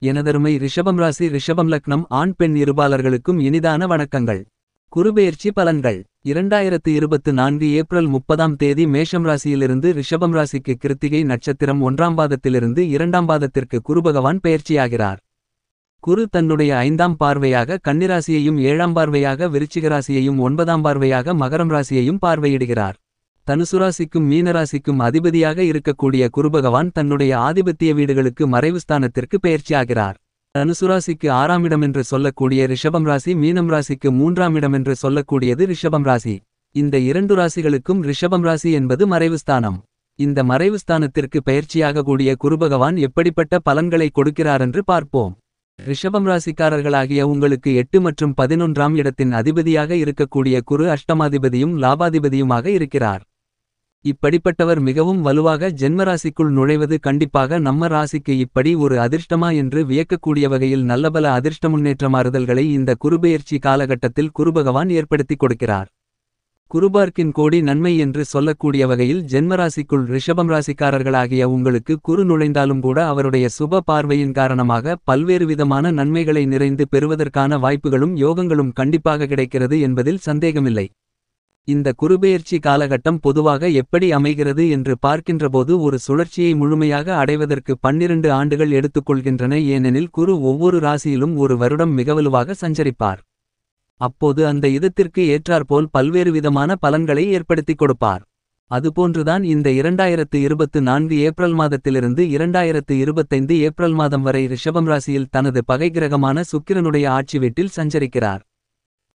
எனதருமை ரிஷபம் ராசி ரிஷபம் லக்னம் ஆண் பெண் இருபாலர்களுக்கும் இனிதான வணக்கங்கள். குருபெயர்ச்சி பலன்கள் 2024 ஏப்ரல் 30ஆம் தேதி மேஷம் ராசியிலிருந்து ரிஷபம் ராசிக்கு கிருத்திகை நட்சத்திரம் 1ஆம் பாதத்திலிருந்து 2ஆம் பாதத்திற்கு குருபகவான் பெயர்ச்சியாகிறார். குரு தன்னுடைய 5ஆம் பார்வையாக கன்னிராசியையும் 7ஆம் பார்வையாக விருச்சிக ராசியையும் 9ஆம் பார்வையாக மகரம் ராசியையும் பார்வையிடுகிறார். தனுசு ராசிக்கும் மீனராசிக்கும் அதிபதியாக இருக்கக்கூடிய குருபகவான் தன்னுடைய ஆதிபத்திய வீடுகளுக்கு மறைவுஸ்தானத்திற்கு பெயர்ச்சியாகிறார். தனுசு ராசிக்கு 6ஆம் இடம் என்று சொல்லக்கூடிய ரிஷபம் ராசி, மீனம் ராசிக்கு 3ஆம் இடம் என்று சொல்லக்கூடியது ரிஷபம் ராசி. இந்த 2 ராசிகளுக்கும் ரிஷபம் ராசி என்பது மறைவுஸ்தானம். இந்த மறைவுஸ்தானத்திற்கு பெயர்ச்சியாக கூடிய குருபகவான் எப்படிப்பட்ட பலன்களை கொடுக்கிறாரென்று பார்ப்போம். ரிஷபம் ராசிக்காரர்களாகிய உங்களுக்கு 8 மற்றும் 11ஆம் இடத்தின் அதிபதியாக இருக்கக்கூடிய குரு அஷ்டமாதிபதியும் லாபாதிபதியுமாக இருக்கிறார். இப்படிப்பட்டவர் மிகவும் வலுவாக ஜென்மராசிக்குள் நுழைவது கண்டிப்பாக நம்ம ராசிக்கு இப்படி ஒரு அதிர்ஷ்டமா என்று வியக்கக்கூடிய வகையில் நல்லபல அதிர்ஷ்ட முன்னேற்ற மாறுதல்களை இந்த குருபெயர்ச்சி காலகட்டத்தில் குருபகவான் ஏற்படுத்தி கொடுக்கிறார். குருபார்க்கின் கோடி நன்மை என்று சொல்லக்கூடிய வகையில் ஜென்மராசிக்குள் ரிஷபம் ராசிக்காரர்களாகிய உங்களுக்கு குரு நுழைந்தாலும் கூட அவருடைய சுப பார்வையின் காரணமாக பல்வேறு விதமான நன்மைகளை நிறைந்து பெறுவதற்கான வாய்ப்புகளும் யோகங்களும் கண்டிப்பாக கிடைக்கிறது என்பதில் சந்தேகமில்லை. இந்த குருபெயர்ச்சி காலகட்டம் பொதுவாக எப்படி அமைகிறது என்று பார்க்கின்றபோது ஒரு சுழற்சியை முழுமையாக அடைவதற்கு 12 ஆண்டுகள் எடுத்துக்கொள்கின்றன. ஏனெனில் குரு ஒவ்வொரு ராசியிலும் ஒரு வருடம் மிகவலுவாக சஞ்சரிப்பார். அப்போது அந்த இதத்திற்கு ஏற்றாற்போல் பல்வேறு விதமான பலன்களை ஏற்படுத்திக் கொடுப்பார். அதுபோன்றுதான் இந்த 2024 ஏப்ரல் மாதத்திலிருந்து 2025 ஏப்ரல் மாதம் வரை ரிஷபம் ராசியில் தனது பகை கிரகமான சுக்கிரனுடைய ஆட்சி வீட்டில் சஞ்சரிக்கிறார்.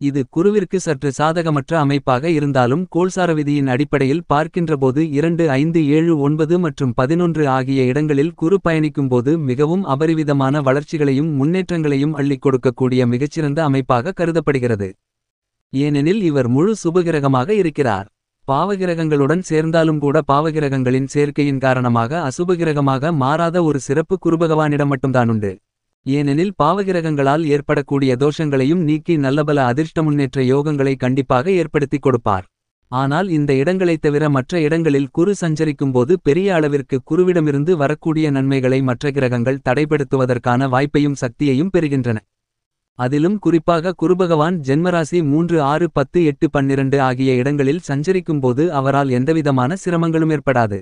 இது குருவிற்கு சற்று சாதகமற்ற அமைப்பாக இருந்தாலும் கோல்சார விதியின் அடிப்படையில் பார்க்கின்றபோது 2, 5, 7, 9 மற்றும் 11 ஆகிய இடங்களில் குரு பயணிக்கும்போது மிகவும் அபரிவிதமான வளர்ச்சிகளையும் முன்னேற்றங்களையும் அள்ளிக் கொடுக்கக்கூடிய மிகச்சிறந்த அமைப்பாக கருதப்படுகிறது. ஏனெனில் இவர் முழு சுபகிரகமாக இருக்கிறார். பாவகிரகங்களுடன் சேர்ந்தாலும் கூட பாவகிரகங்களின் சேர்க்கையின் காரணமாக அசுபகிரகமாக மாறாத ஒரு சிறப்பு குருபகவானிடம் மட்டும்தானுண்டு. ஏனெனில் பாவகிரகங்களால் ஏற்படக்கூடிய தோஷங்களையும் நீக்கி நல்லபல அதிர்ஷ்ட முன்னேற்ற யோகங்களை கண்டிப்பாக ஏற்படுத்தி கொடுப்பார். ஆனால் இந்த இடங்களைத் தவிர மற்ற இடங்களில் குரு சஞ்சரிக்கும்போது பெரிய அளவிற்கு குருவிடமிருந்து வரக்கூடிய நன்மைகளை மற்ற கிரகங்கள் தடைப்படுத்துவதற்கான வாய்ப்பையும் சக்தியையும் பெறுகின்றன. அதிலும் குறிப்பாக குருபகவான் ஜென்மராசி 3, 6, 10, 8, 12 ஆகிய இடங்களில் சஞ்சரிக்கும்போது அவரால் எந்தவிதமான சிரமங்களும் ஏற்படாது.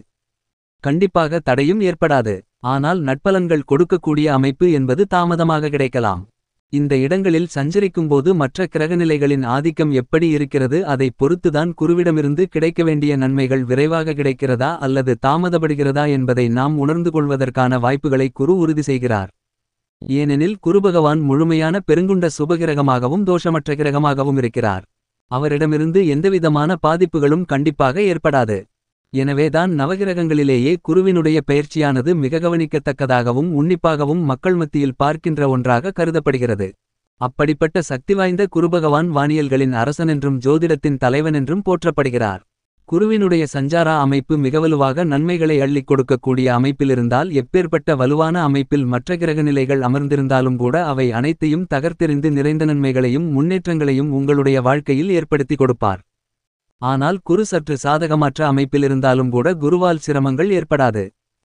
கண்டிப்பாக தடையும் ஏற்படாது. ஆனால் நட்பலன்கள் கொடுக்கக்கூடிய அமைப்பு என்பது தாமதமாக கிடைக்கலாம். இந்த இடங்களில் சஞ்சரிக்கும்போது மற்ற கிரகநிலைகளின் ஆதிக்கம் எப்படி இருக்கிறது அதை பொறுத்துதான் குருவிடமிருந்து கிடைக்க வேண்டிய நன்மைகள் விரைவாக கிடைக்கிறதா அல்லது தாமதப்படுகிறதா என்பதை நாம் உணர்ந்து கொள்வதற்கான வாய்ப்புகளை குரு உறுதி செய்கிறார். ஏனெனில் குருபகவான் முழுமையான பெருங்குண்ட சுபகிரகமாகவும் தோஷமற்ற கிரகமாகவும் இருக்கிறார். அவரிடமிருந்து எந்தவிதமான பாதிப்புகளும் கண்டிப்பாக ஏற்படாது. எனவேதான் நவகிரகங்களிலேயே குருவினுடைய பெயர்ச்சியானது மிக கவனிக்கத்தக்கதாகவும் உன்னிப்பாகவும் மக்கள் மத்தியில் பார்க்கின்ற ஒன்றாக கருதப்படுகிறது. அப்படிப்பட்ட சக்தி வாய்ந்த குருபகவான் வானியல்களின் அரசனென்றும் ஜோதிடத்தின் தலைவனென்றும் போற்றப்படுகிறார். குருவினுடைய சஞ்சாரா அமைப்பு மிகவலுவாக நன்மைகளை அள்ளிக் கொடுக்கக்கூடிய அமைப்பிலிருந்தால் எப்பேற்பட்ட வலுவான அமைப்பில் மற்ற கிரகநிலைகள் அமர்ந்திருந்தாலும் கூட அவை அனைத்தையும் தகர்த்தெறிந்து நிறைந்த நன்மைகளையும் முன்னேற்றங்களையும் உங்களுடைய வாழ்க்கையில் ஏற்படுத்தி கொடுப்பார். ஆனால் குரு சற்று சாதகமற்ற அமைப்பிலிருந்தாலும் கூட குருவால் சிரமங்கள் ஏற்படாது.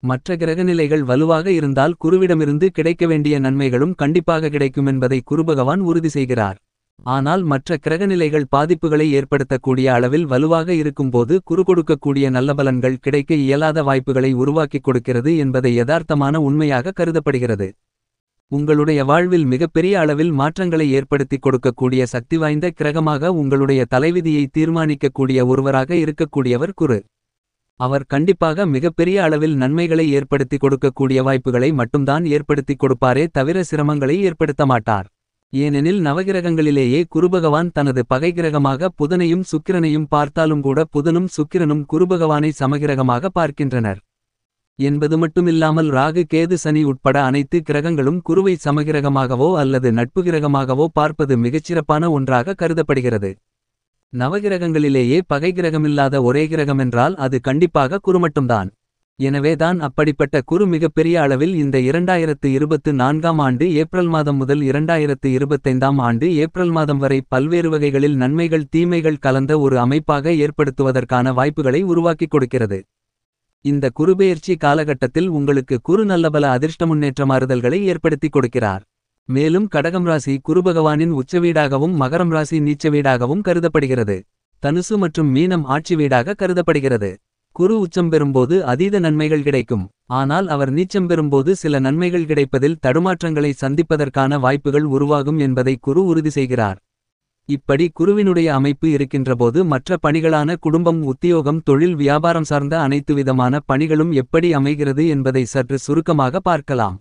மற்ற கிரகநிலைகள் வலுவாக இருந்தால் குருவிடமிருந்து கிடைக்க வேண்டிய நன்மைகளும் கண்டிப்பாக கிடைக்கும் என்பதை குருபகவான் உறுதி செய்கிறார். ஆனால் மற்ற கிரகநிலைகள் பாதிப்புகளை ஏற்படுத்தக்கூடிய அளவில் வலுவாக இருக்கும்போது குரு கொடுக்கக்கூடிய நல்ல பலன்கள் கிடைக்க இயலாத வாய்ப்புகளை உருவாக்கிக் கொடுக்கிறது என்பதை யதார்த்தமான உண்மையாக கருதப்படுகிறது. உங்களுடைய வாழ்வில் மிகப்பெரிய அளவில் மாற்றங்களை ஏற்படுத்திக் கொடுக்கக்கூடிய சக்தி வாய்ந்த கிரகமாக உங்களுடைய தலைவிதியை தீர்மானிக்கக்கூடிய ஒருவராக இருக்கக்கூடியவர் குரு. அவர் கண்டிப்பாக மிகப்பெரிய அளவில் நன்மைகளை ஏற்படுத்தி கொடுக்கக்கூடிய வாய்ப்புகளை மட்டும்தான் ஏற்படுத்திக் கொடுப்பாரே தவிர சிரமங்களை ஏற்படுத்த மாட்டார். ஏனெனில் நவகிரகங்களிலேயே குருபகவான் தனது பகை கிரகமாக புதனையும் சுக்கிரனையும் பார்த்தாலும் கூட புதனும் சுக்கிரனும் குருபகவானை சமகிரகமாக பார்க்கின்றனர் என்பது மட்டுமில்லாமல் ராகு, கேது, சனி உட்பட அனைத்து கிரகங்களும் குருவை சமகிரகமாகவோ அல்லது நட்பு கிரகமாகவோ பார்ப்பது மிகச்சிறப்பான ஒன்றாக கருதப்படுகிறது. நவகிரகங்களிலேயே பகை கிரகமில்லாத ஒரே கிரகமென்றால் அது கண்டிப்பாக குரு மட்டும்தான். எனவேதான் அப்படிப்பட்ட குரு மிகப்பெரிய அளவில் இந்த 2024ஆம் ஆண்டு ஏப்ரல் மாதம் முதல் 2025ஆம் ஆண்டு ஏப்ரல் மாதம் வரை பல்வேறு வகைகளில் நன்மைகள் தீமைகள் கலந்த ஒரு அமைப்பாக ஏற்படுத்துவதற்கான வாய்ப்புகளை உருவாக்கிக் கொடுக்கிறது. இந்த குருபெயர்ச்சி காலகட்டத்தில் உங்களுக்கு குரு நல்லபல அதிர்ஷ்ட முன்னேற்ற மாறுதல்களை ஏற்படுத்தி கொடுக்கிறார். மேலும் கடகம் ராசி குருபகவானின் உச்சவீடாகவும் மகரம் ராசி நீச்ச வீடாகவும் கருதப்படுகிறது. தனுசு மற்றும் மீனம் ஆட்சி வீடாக கருதப்படுகிறது. குரு உச்சம் பெறும்போது அதீத நன்மைகள் கிடைக்கும். ஆனால் அவர் நீச்சம் பெறும்போது சில நன்மைகள் கிடைப்பதில் தடுமாற்றங்களை சந்திப்பதற்கான வாய்ப்புகள் உருவாகும் என்பதை குரு உறுதி செய்கிறார். இப்படி குருவினுடைய அமைப்பு இருக்கின்றபோது மற்ற பணிகளான குடும்பம் உத்தியோகம் தொழில் வியாபாரம் சார்ந்த அனைத்து விதமான பணிகளும் எப்படி அமைகிறது என்பதை சற்று சுருக்கமாக பார்க்கலாம்.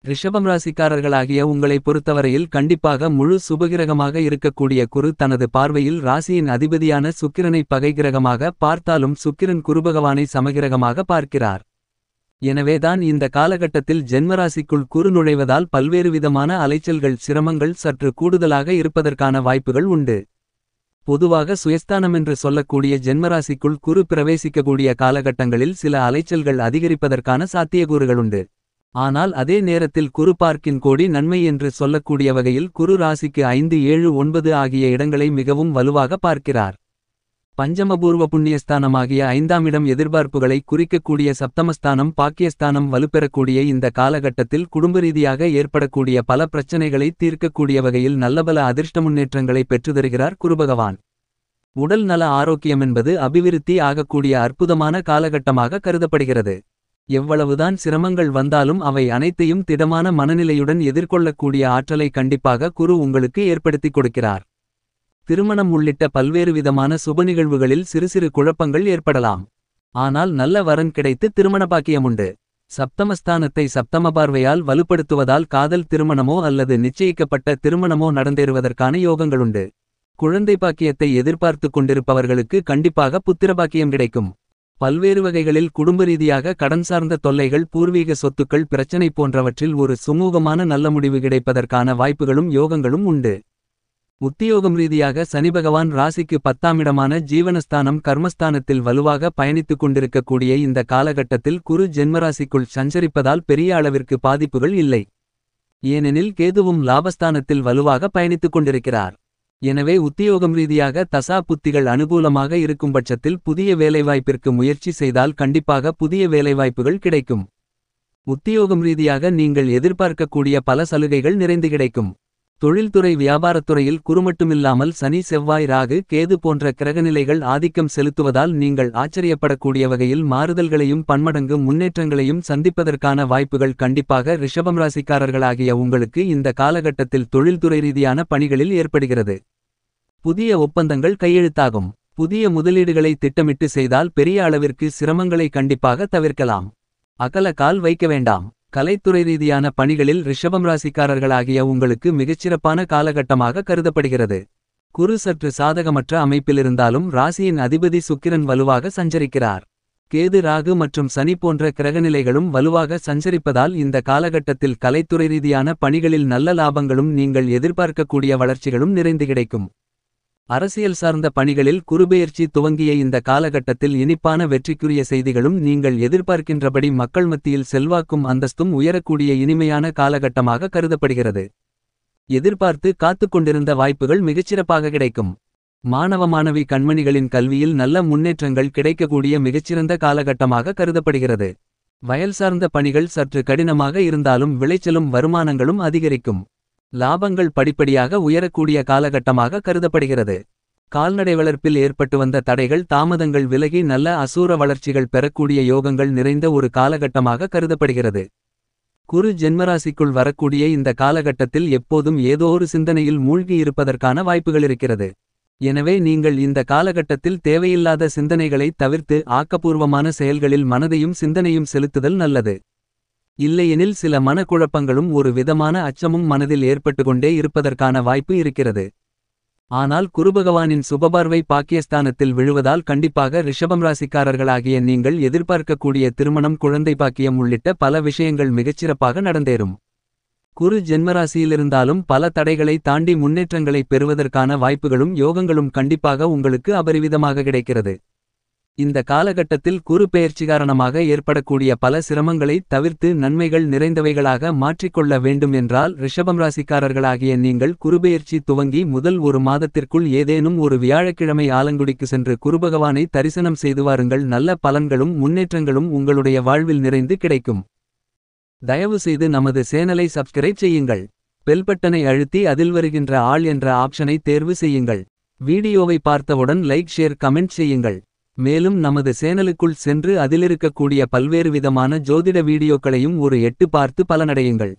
ரிஷபம் ராசிக்காரர்களாகிய உங்களை பொறுத்தவரையில் கண்டிப்பாக முழு சுபகிரகமாக இருக்கக்கூடிய குரு தனது பார்வையில் ராசியின் அதிபதியான சுக்கிரனை பகைகிரகமாக பார்த்தாலும் சுக்கிரன் குருபகவானை சமகிரகமாக பார்க்கிறார். எனவேதான் இந்த காலகட்டத்தில் ஜென்மராசிக்குள் குரு நுழைவதால் பல்வேறு விதமான அலைச்சல்கள் சிரமங்கள் சற்று கூடுதலாக இருப்பதற்கான வாய்ப்புகள் உண்டு. பொதுவாக சுயஸ்தானமென்று சொல்லக்கூடிய ஜென்மராசிக்குள் குரு பிரவேசிக்கக்கூடிய காலகட்டங்களில் சில அலைச்சல்கள் அதிகரிப்பதற்கான சாத்தியக்கூறுகளுண்டு. ஆனால் அதே நேரத்தில் குரு பார்க்கின் கோடி நன்மை என்று சொல்லக்கூடிய வகையில் குரு ராசிக்கு 5 7 9 ஆகிய இடங்களை மிகவும் வலுவாக பார்க்கிறார். பஞ்சமபூர்வ புண்ணியஸ்தானமாகிய 5ஆம் இடம் எதிர்பார்ப்புகளை குறிக்கக்கூடிய சப்தமஸ்தானம் பாக்கியஸ்தானம் வலுப்பெறக்கூடிய இந்த காலகட்டத்தில் குடும்பரீதியாக ஏற்படக்கூடிய பல பிரச்சனைகளை தீர்க்கக்கூடிய வகையில் நல்லபல அதிர்ஷ்ட முன்னேற்றங்களை பெற்றுதருகிறார் குருபகவான். உடல் நல ஆரோக்கியமென்பது அபிவிருத்தி ஆகக்கூடிய அற்புதமான காலகட்டமாக கருதப்படுகிறது. எவ்வளவுதான் சிரமங்கள் வந்தாலும் அவை அனைத்தையும் திடமான மனநிலையுடன் எதிர்கொள்ளக்கூடிய ஆற்றலை கண்டிப்பாக குரு உங்களுக்கு ஏற்படுத்திக் கொடுக்கிறார். திருமணம் உள்ளிட்ட பல்வேறு விதமான சுப நிகழ்வுகளில் சிறு சிறு குழப்பங்கள் ஏற்படலாம். ஆனால் நல்ல வரன் கிடைத்து திருமண பாக்கியமுண்டு. சப்தமஸ்தானத்தை சப்தம பார்வையால் வலுப்படுத்துவதால் காதல் திருமணமோ அல்லது நிச்சயிக்கப்பட்ட திருமணமோ நடந்தேறுவதற்கான யோகங்களுண்டு. குழந்தை பாக்கியத்தை எதிர்பார்த்து கொண்டிருப்பவர்களுக்கு கண்டிப்பாக புத்திர பாக்கியம் கிடைக்கும். பல்வேறு வகைகளில் குடும்ப ரீதியாக கடன் சார்ந்த தொல்லைகள் பூர்வீக சொத்துக்கள் பிரச்சனை போன்றவற்றில் ஒரு சுமூகமான நல்ல முடிவு கிடைப்பதற்கான வாய்ப்புகளும் யோகங்களும் உண்டு. உத்தியோகம் ரீதியாக சனிபகவான் ராசிக்கு 10ஆம் இடமான ஜீவனஸ்தானம் கர்மஸ்தானத்தில் வலுவாக பயணித்துக் கொண்டிருக்கக்கூடிய இந்த காலகட்டத்தில் குரு ஜென்மராசிக்குள் சஞ்சரிப்பதால் பெரிய அளவிற்கு பாதிப்புகள் இல்லை. ஏனெனில் கேதுவும் லாபஸ்தானத்தில் வலுவாக பயணித்துக் கொண்டிருக்கிறார். எனவே உத்தியோகம் ரீதியாக தசா புத்திகள் அனுகூலமாக இருக்கும்பட்சத்தில் புதிய வேலைவாய்ப்பிற்கு முயற்சி செய்தால் கண்டிப்பாக புதிய வேலைவாய்ப்புகள் கிடைக்கும். உத்தியோகம் ரீதியாக நீங்கள் எதிர்பார்க்கக்கூடிய பல சலுகைகள் நிறைந்து கிடைக்கும். தொழில்துறை வியாபாரத்துறையில் குறுமட்டுமில்லாமல் சனி செவ்வாய் ராகு கேது போன்ற கிரகநிலைகள் ஆதிக்கம் செலுத்துவதால் நீங்கள் ஆச்சரியப்படக்கூடிய வகையில் மாறுதல்களையும் பன்மடங்கு முன்னேற்றங்களையும் சந்திப்பதற்கான வாய்ப்புகள் கண்டிப்பாக ரிஷபம் ராசிக்காரர்களாகிய உங்களுக்கு இந்த காலகட்டத்தில் தொழில்துறை ரீதியான பணிகளில் ஏற்படுகிறது. புதிய ஒப்பந்தங்கள் கையெழுத்தாகும். புதிய முதலீடுகளை திட்டமிட்டு செய்தால் பெரிய அளவிற்கு சிரமங்களை கண்டிப்பாக தவிர்க்கலாம். அகல கால் வைக்க வேண்டாம். கலைத்துறை ரீதியான பணிகளில் ரிஷபம் ராசிக்காரர்களாகிய உங்களுக்கு மிகச்சிறப்பான காலகட்டமாக கருதப்படுகிறது. குரு சற்று சாதகமற்ற அமைப்பிலிருந்தாலும் ராசியின் அதிபதி சுக்கிரன் வலுவாக சஞ்சரிக்கிறார். கேது ராகு மற்றும் சனி போன்ற கிரகநிலைகளும் வலுவாக சஞ்சரிப்பதால் இந்த காலகட்டத்தில் கலைத்துறை ரீதியான பணிகளில் நல்ல லாபங்களும் நீங்கள் எதிர்பார்க்கக்கூடிய வளர்ச்சிகளும் நிறைந்து கிடைக்கும். அரசியல் சார்ந்த பணிகளில் குருபெயர்ச்சி துவங்கிய இந்த காலகட்டத்தில் இனிப்பான வெற்றிக்குரிய செய்திகளும் நீங்கள் எதிர்பார்க்கின்றபடி மக்கள் மத்தியில் செல்வாக்கும் அந்தஸ்தும் உயரக்கூடிய இனிமையான காலகட்டமாக கருதப்படுகிறது. எதிர்பார்த்து காத்துக் கொண்டிருந்த வாய்ப்புகள் மிகச்சிறப்பாக கிடைக்கும். மாணவ மாணவி கண்மணிகளின் கல்வியில் நல்ல முன்னேற்றங்கள் கிடைக்கக்கூடிய மிகச்சிறந்த காலகட்டமாக கருதப்படுகிறது. வயல் சார்ந்த பணிகள் சற்று கடினமாக இருந்தாலும் விளைச்சலும் வருமானங்களும் அதிகரிக்கும். லாபங்கள் படிப்படியாக உயரக்கூடிய காலகட்டமாக கருதப்படுகிறது. கால்நடை வளர்ப்பில் ஏற்பட்டு வந்த தடைகள் தாமதங்கள் விலகி நல்ல அசூர வளர்ச்சிகள் பெறக்கூடிய யோகங்கள் நிறைந்த ஒரு காலகட்டமாக கருதப்படுகிறது. குரு ஜென்மராசிக்குள் வரக்கூடிய இந்த காலகட்டத்தில் எப்போதும் ஏதோ ஒரு சிந்தனையில் மூழ்கி இருப்பதற்கான வாய்ப்புகள் இருக்கிறது. எனவே நீங்கள் இந்த காலகட்டத்தில் தேவையில்லாத சிந்தனைகளை தவிர்த்து ஆக்கப்பூர்வமான செயல்களில் மனதையும் சிந்தனையும் செலுத்துதல் நல்லது. இல்லையெனில் சில மனக்குழப்பங்களும் ஒரு விதமான அச்சமும் மனதில் ஏற்பட்டுக்கொண்டே இருப்பதற்கான வாய்ப்பு இருக்கிறது. ஆனால் குருபகவானின் சுபபார்வை பாக்கியஸ்தானத்தில் விழுவதால் கண்டிப்பாக ரிஷபம் ராசிக்காரர்களாகிய நீங்கள் எதிர்பார்க்கக்கூடிய திருமணம் குழந்தை பாக்கியம் உள்ளிட்ட பல விஷயங்கள் மிகச்சிறப்பாக நடந்தேறும். குரு ஜென்மராசியிலிருந்தாலும் பல தடைகளை தாண்டி முன்னேற்றங்களை பெறுவதற்கான வாய்ப்புகளும் யோகங்களும் கண்டிப்பாக உங்களுக்கு அபரிவிதமாக கிடைக்கிறது. இந்த காலகட்டத்தில் குருபெயர்ச்சி காரணமாக ஏற்படக்கூடிய பல சிரமங்களை தவிர்த்து நன்மைகள் நிறைந்தவைகளாக மாற்றிக்கொள்ள வேண்டும் என்றால் ரிஷபம் ராசிக்காரர்களாகிய நீங்கள் குருபெயர்ச்சி துவங்கி முதல் ஒரு மாதத்திற்குள் ஏதேனும் ஒரு வியாழக்கிழமை ஆலங்குடிக்கு சென்று குருபகவானை தரிசனம் செய்து வாருங்கள். நல்ல பலன்களும் முன்னேற்றங்களும் உங்களுடைய வாழ்வில் நிறைந்து கிடைக்கும். தயவு செய்து நமது சேனலை சப்ஸ்கிரைப் செய்யுங்கள். பெல் பட்டனை அழுத்தி அதில் வருகின்ற ஆல் என்ற ஆப்ஷனை தேர்வு செய்யுங்கள். வீடியோவை பார்த்தவுடன் லைக் ஷேர் கமெண்ட் செய்யுங்கள். மேலும் நமது சேனலுக்குள் சென்று அதிலிருக்கக்கூடிய பல்வேறு விதமான ஜோதிட வீடியோக்களையும் ஒரு எட்டு பார்த்து பலனடையுங்கள்.